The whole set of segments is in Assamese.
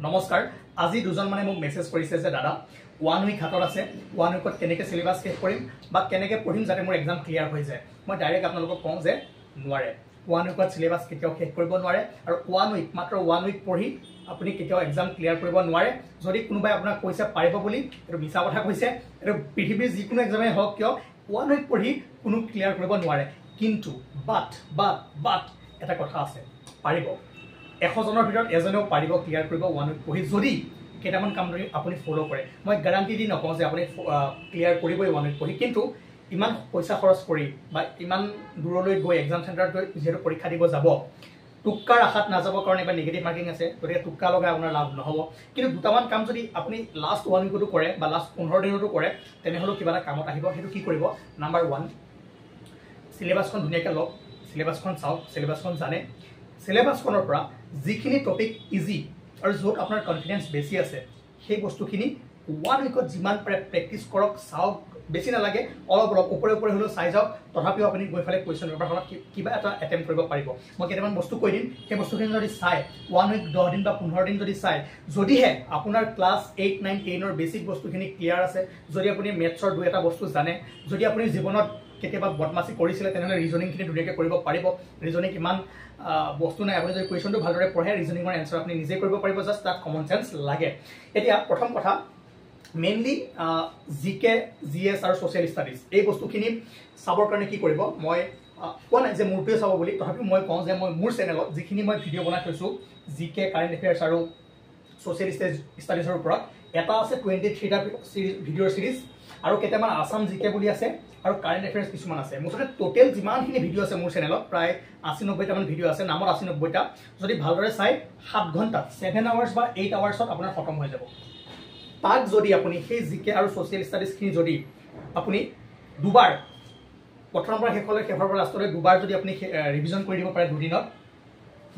নমস্কাৰ আজি দুজন মানে মোক মেছেজ কৰিছে যে দাদা 1 উইক হাতত আছে 1 উইকত কেনেকৈ সিলেবাস শেষ কৰিম বা কেনেকৈ পঢ়িম যাতে মোৰ এক্সাম ক্লিয়াৰ হৈ যায় মই ডাইৰেক্ট আপোনালোকক কওঁ যে নোৱাৰে 1 উইকত সিলেবাস কেতিয়াও শেষ কৰিব নোৱাৰে আৰু 1 উইক মাত্ৰ 1 উইক পঢ়ি আপুনি কেতিয়াও এক্সাম ক্লিয়াৰ কৰিব নোৱাৰে যদি কোনোবাই আপোনাক কৈছে পাৰিব বুলি এটো মিছা কথা কৈছে এটো পৃথিৱীৰ যিকোনো এক্সামে হওক কিয় 1 উইক পঢ়ি কোনো ক্লিয়াৰ কৰিব নোৱাৰে কিন্তু বাট এটা কথা আছে পাৰিব 100 জনৰ ভিতৰত এজনেও পাৰিব ক্লিয়াৰ কৰিব 1 উইক পঢ়ি যদি কেইটামান কাম কৰি আপুনি ফলো কৰে মই গ্যাৰান্টি দি নকওঁ যে আপুনি ক্লিয়াৰ কৰিবই 1 উইক পঢ়ি কিন্তু ইমান পইচা খৰচ কৰি বা ইমান দূৰলৈ গৈ এক্সাম চেণ্টাৰত গৈ যেটো পৰীক্ষা দিব যাব টুক্কাৰ আশাত নাযাবৰ কাৰণে বা নেগেটিভ মাৰ্কিং আছে গতিকে টুক্কা লগাই আপোনাৰ লাভ নহব কিন্তু দুটামান কাম যদি আপুনি লাষ্ট 1 উইকটো কৰে বা লাষ্ট 15 দিনতো কৰে তেনেহলে কিবা এটা কামত আহিব হেতু কি কৰিব নাম্বাৰ 1 সিলেবাসখন ধুনিয়াকৈ লওক সিলেবাসখন চাওক সিলেবাসখন জানে সিলেবাসখনৰ পৰা যিখিনি টপিক ইজি আৰু য'ত আপোনাৰ কনফিডেন্স বেছি আছে সেই বস্তুখিনি 1 উইকত যিমান প্ৰেক্টিস কৰক চাওক বেছি নালাগে অলপ ওপৰে হলো চাই যাওক তথাপিও আপুনি গৈ ফেলে কোৱেশ্চন পেপাৰখনত কিবা এটা এটেম্প কৰিব পাৰিব মই কেইটামান বস্তু কৈ দিম সেই বস্তুখিনি যদি চাই 1 উইক 10 দিন বা 15 দিন যদি চাই যদিহে আপোনাৰ ক্লাছ 8 9 10 ৰ বেসিক বস্তুখিনি ক্লিয়াৰ আছে যদি আপুনি মেথছৰ দুই এটা বস্তু জানে যদি আপুনি জীৱনত কেতিয়াবা বদমাছি কৰিছিলে তেনেহলে ৰিজনিংখিনি ধুনিয়াকৈ কৰিব পাৰিব ৰিজনিং ইমান বস্তু নাই আপুনি যদি কোৱেশ্চনটো ভালদৰে পঢ়ে ৰিজনিংৰ এনসাৰ আপুনি নিজে কৰিব পাৰিব জাস্ট তাত কমন সেন্স লাগে এতিয়া প্ৰথম কথা মেইনলি জিকে জিএস আৰু সোশ্যাল স্টাডিজ এই বস্তুখিনি চাবৰ কাৰণে কি কৰিব মই কোৱা নাই যে মোৰটোৱে চাব বুলি তথাপি মই কওঁ যে মই মোৰ চেনেলত যিখিনি মই ভিডিঅ' বনাই থৈছো জিকে কাৰেণ্ট এফেয়াৰ্স আৰু সোশ্যাল স্টাডিজৰ ওপৰত এটা আছে 23 টা ভিডিঅ'ৰ সিৰিজ আৰু কেইটামান আসাম জিকে বুলি আছে আৰু কাৰেণ্ট এফেয়াৰ্স কিছুমান আছে মুঠতে টোটেল যিমানখিনি ভিডিঅ' আছে মোৰ চেনেলত প্ৰায় 80-90 টামান ভিডিঅ' আছে নামৰ 80-90 টা যদি ভালদৰে চাই 7 ঘণ্টা 7 আৱাৰ্স বা 8 আৱাৰ্সত আপোনাৰ খতম হৈ যাব তাক যদি আপুনি সেই জিকে আৰু সোশ্যাল স্টাডিজখিনি যদি আপুনি দুবাৰ প্ৰথমৰ পৰা শেষৰ পৰা লাষ্টলৈ দুবাৰ যদি আপুনি ৰিভিজন কৰি দিব পাৰে দুদিনত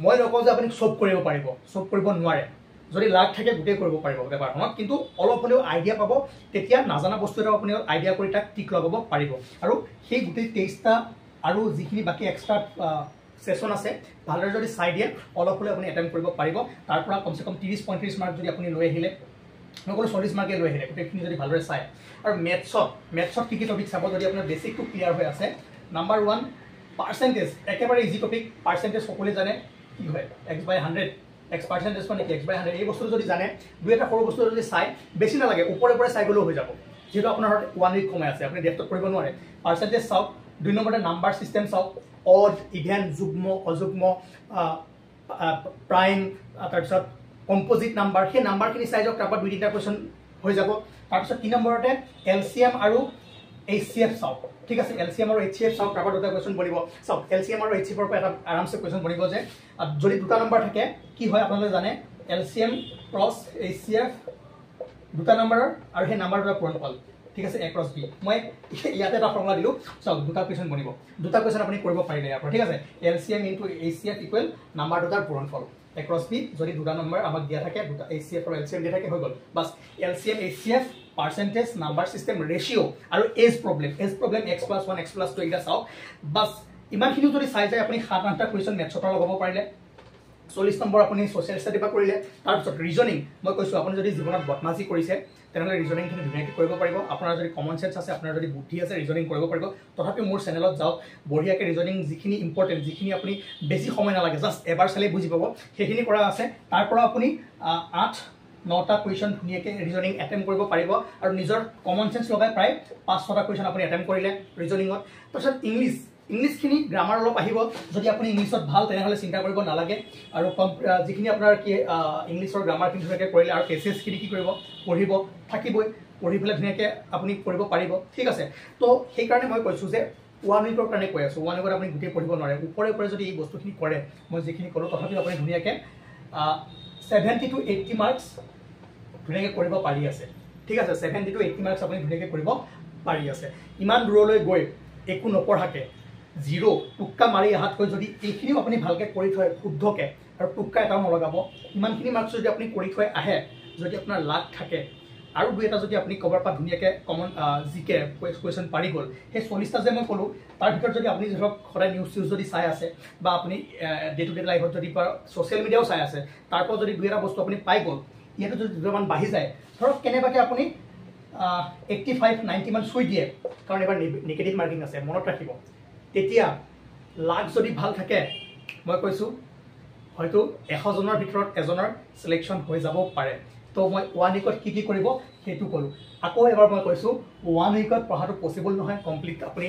মই নকওঁ যে আপুনি সব কৰিব পাৰিব সব কৰিব নোৱাৰে যদি লাগ থাকে গুটেই কৰিব পাৰিব পেপাৰখনত কিন্তু অলপ হলেও আইডিয়া পাব তেতিয়া নাজানা বস্তু এটা আপুনি আইডিয়া কৰি তাক টিক লগাব পাৰিব আৰু সেই গুটেই 23 টা আৰু যিখিনি বাকি এক্সট্ৰা সেশন আছে ভালদৰে যদি চাই দিয়ে অলপ হলে আপুনি এটেম্প কৰিব পাৰিব তাৰ পৰা কমসে কম 30-35 মাৰ্ক যদি আপুনি লৈ আহিলে নকল 40 মাৰ্কে লৈ আহিলে গোটেইখিনি যদি ভালদৰে চাই আৰু মেথছত কি টপিক চাব যদি আপোনাৰ বেসিকটো ক্লিয়াৰ হৈ আছে নাম্বাৰ 1 পাৰ্সেন্টেজ একেবাৰে ইজি টপিক পাৰ্সেন্টেজ সকলোৱে জানে কি হয় x/100 x পাৰ্সেন্টেজ মানে কি x/100 এই বস্তু যদি জানে দুই এটা সৰু বস্তু যদি চাই বেছি নালাগে ওপৰে চাই গলেও হৈ যাব যেটো আপোনাৰ 1 উইক সময় আছে আপুনি ডেপথত কৰিব নোৱাৰে পাৰ্সেন্টেজ চাওক দুই নম্বৰতে নাম্বাৰ সিস্টেম চাওক অড ইভেন যুগ্ম অযুগ্ম প্ৰাইম তাৰপিছত কম্পোজিট নাম্বাৰ সেই নাম্বাৰখিনি চাই যাওক তাৰপৰা দুই তিনিটা কোৱেশ্চন হৈ যাব তাৰপিছত 3 নম্বৰতে এলসিএম আৰু এইচসিএফ চাওক ঠিক আছে এলসিএম আৰু এইচসিএফ চাওক তাৰপৰা দুটা কোৱেশ্চন বনিব চাওক এলসিএম আৰু এইচসিএফৰ পৰা এটা আৰামছে কোৱেশ্চন বনিব যে যদি দুটা নম্বৰ থাকে কি হয় আপোনালোকে জানে এলসিএম ক্ৰছ এইচসিএফ দুটা নম্বৰৰ আৰু সেই নম্বৰ দুটা পূৰণফল ঠিক আছে a ক্ৰছ b মই ইয়াতে এটা ফৰ্মুলা দিলো চাওক দুটা কোৱেশ্চন বনিব দুটা কোৱেশ্চন আপুনি কৰিব পাৰিলে ইয়াৰ পৰা ঠিক আছে LCM into HCF equal number দুটাৰ পূৰণফল a cross b যদি দুটা নম্বৰ আমাক দিয়া থাকে দুটা HCF আৰু LCM দিয়া থাকে হৈ গল বাস LCM HCF percentage number system ratio আৰু এজ প্রবলেম x+1 x+2 এটা চাও বাস ইমানখিনি যদি চাই যায় আপুনি 7-8টা কোৱেশ্চন মেথছৰ লগাব পাৰিলে 40 নম্বৰ আপুনি সোশ্যাল স্টাডি পা কৰিলে তাৰপিছত ৰিজনিং মই কৈছো আপুনি যদি জীৱনত বদমাছি কৰিছে তেনেহলে ৰিজনিংখিনি ধুনীয়াকৈ কৰিব পাৰিব আপোনাৰ যদি কমন সেন্স আছে আপোনাৰ যদি বুদ্ধি আছে ৰিজনিং কৰিব পাৰিব তথাপি মোৰ চেনেলত যাওক বঢ়িয়াকৈ ৰিজনিং যিখিনি ইম্পৰ্টেন্ট যিখিনি আপুনি বেছি সময় নালাগে জাস্ট এবাৰ চালে বুজি পাব সেইখিনি কৰা আছে তাৰ পৰা আপুনি 8-9টা কোৱেশ্চন ধুনীয়াকৈ ৰিজনিং এটেম্প কৰিব পাৰিব আৰু নিজৰ কমন সেন্স লগাই প্ৰায় 5-6টা কোৱেশ্চন আপুনি এটেম্প কৰিলে ৰিজনিংত তাৰপিছত ইংলিছখিনি গ্ৰামাৰ অলপ আহিব যদি আপুনি ইংলিছত ভাল তেনেহলে চিন্তা কৰিব নালাগে আৰু যিখিনি আপোনাৰ কি ইংলিছৰ গ্ৰামাৰখিনি ধুনীয়াকৈ কৰিলে আৰু পেছেজখিনি কি কৰিব পঢ়িব থাকিবই পঢ়ি পেলাই ধুনীয়াকৈ আপুনি কৰিব পাৰিব ঠিক আছে তো সেই কাৰণে মই কৈছো যে 1 উইকৰ কাৰণে কৈ আছো 1 উইকত আপুনি গোটেই পঢ়িব নোৱাৰে ওপৰে যদি এই বস্তুখিনি কৰে মই যিখিনি ক'লো তথাপি আপুনি ধুনীয়াকৈ 70 to 80 মাৰ্কস ধুনীয়াকৈ কৰিব পাৰি আছে ঠিক আছে 70 to 80 মাৰ্কস আপুনি ধুনীয়াকৈ কৰিব পাৰি আছে ইমান দূৰলৈ গৈ একো নপঢ়াকে জিৰো টুক্কা মাৰি হাতকৈ যদি এইখিনি আপুনি ভালকৈ কৰি থয় শুদ্ধকে আৰু টুক্কা এটাও নলগাব ইমানখিনি মাৰ্কস যদি আপুনি কৰি থৈ আহে যদি আপোনাৰ লাক থাকে আৰু দুই এটা যদি আপুনি ক'ৰবাৰ পৰা ধুনীয়াকৈ কমন জিকে কুৱেশ্যন পাৰি গ'ল, সেই 40টা যে মই ক'লোঁ তাৰ ভিতৰত যদি আপুনি ধৰক সদায় নিউজ যদি চাই আছে বা আপুনি ডে টু ডে লাইফত যদি ছ'চিয়েল মিডিয়াও চাই আছে, তাৰ পৰা যদি দুই এটা বস্তু আপুনি পাই গ'ল, ইয়াতো যদি দুটামান বাঢ়ি যায়, ধৰক কেনেবাকৈ আপুনি 85-90 মান চুই দিয়ে, কাৰণ এবাৰ নিগেটিভ মাৰ্কিং আছে, মনত ৰাখিব। তেতিয়া লাক যদি ভাল থাকে, মই কৈছোঁ হয়তো 100 জনৰ ভিতৰত এজনৰ চিলেকশ্যন হৈ যাব পাৰে। তো মই 1 উইকত কি কৰিব সেইটো ক'লোঁ। আকৌ এবাৰ মই কৈছোঁ 1 উইকত পঢ়াটো পচিবল নহয়, কমপ্লিট আপুনি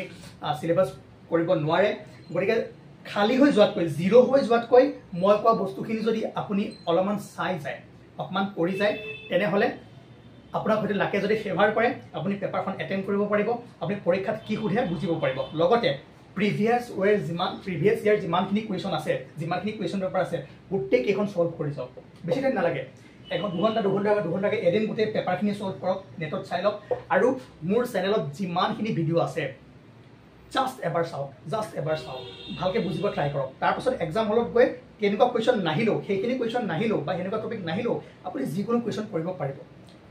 চিলেবাছ কৰিব নোৱাৰে। গতিকে খালী হৈ যোৱাতকৈ, জিৰ' হৈ যোৱাতকৈ মই কোৱা বস্তুখিনি যদি আপুনি অলপমান চাই যায়, অকণমান পঢ়ি যায়, তেনেহ'লে আপোনাক হয়তো লাকে যদি ফেভাৰ কৰে, আপুনি পেপাৰখন এটেণ্ড কৰিব পাৰিব, আপুনি পৰীক্ষাত কি সোধে বুজিব পাৰিব। লগতে প্ৰিভিয়াছ ইয়াৰ যিমানখিনি কুৱেশ্যন আছে, যিমানখিনি কুৱেশ্যন পেপাৰ আছে, গোটেইকেইখন ছল্ভ কৰি যাওক। বেছি টাইম নালাগে, 2ঘণ্টাকৈ এদিন গোটেই পেপাৰখিনি ছল্ভ কৰক, নেটত চাই লওক। আৰু মোৰ চেনেলত যিমানখিনি ভিডিঅ' আছে জাষ্ট এবাৰ চাওক, ভালকৈ বুজিব ট্ৰাই কৰক। তাৰপাছত এক্সাম হলত গৈ কেনেকুৱা কুৱেশ্যন নাহিলেও, সেইখিনি কুৱেশ্যন নাহিলেও বা সেনেকুৱা টপিক নাহিলেও আপুনি যিকোনো কুৱেশ্যন কৰিব পাৰিব।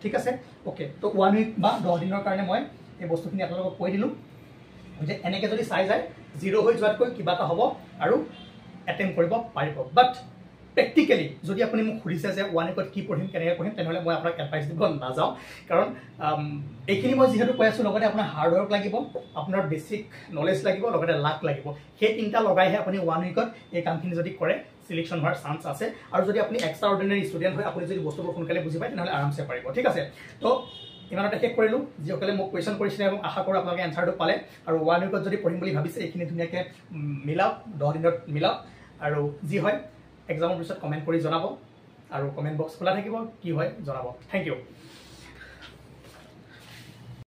ঠিক আছে, অ'কে। তো 1 উইক বা 10 দিনৰ কাৰণে মই এই বস্তুখিনি আপোনালোকক কৈ দিলোঁ যে এনেকৈ যদি চাই যায়, জিৰ' হৈ যোৱাতকৈ কিবা এটা হ'ব আৰু এটেম্প কৰিব পাৰিব। বাট প্ৰেক্টিকেলি যদি আপুনি মোক সুধিছে যে 1 উইকত কি পঢ়িম, কেনেকৈ পঢ়িম, তেনেহ'লে মই আপোনাক এডভাইচ দিব নাযাওঁ। কাৰণ এইখিনি মই যিহেতু কৈ আছোঁ, লগতে আপোনাৰ হাৰ্ড ৱৰ্ক লাগিব, আপোনাৰ বেছিক নলেজ লাগিব, লগতে লাক লাগিব। সেই তিনিটা লগাইহে আপুনি 1 উইকত এই কামখিনি যদি কৰে, চিলেকশ্যন হোৱাৰ চান্স আছে। আৰু যদি আপুনি এক্সট্ৰা অৰ্ডিনেৰী ষ্টুডেণ্ট হয়, আপুনি যদি বস্তুবোৰ সোনকালে বুজি পায়, তেনেহ'লে আৰামছে পাৰিব। ঠিক আছে, তো ইমানতে শেষ কৰিলোঁ। যিসকলে মোক কুৱেশ্যন কৰিছিলে এবং আশা কৰোঁ আপোনালোকে এনচাৰটো পালে। আৰু 1 উইকত যদি পঢ়িম বুলি ভাবিছে, এইখিনি ধুনীয়াকৈ মিলাওক, 10 দিনত মিলাওক। আৰু যি হয় এক্সামৰ পিছত কমেণ্ট কৰি জনাব, আৰু কমেণ্ট বক্স খোলা থাকিব, কি হয় জনাব। Thank U.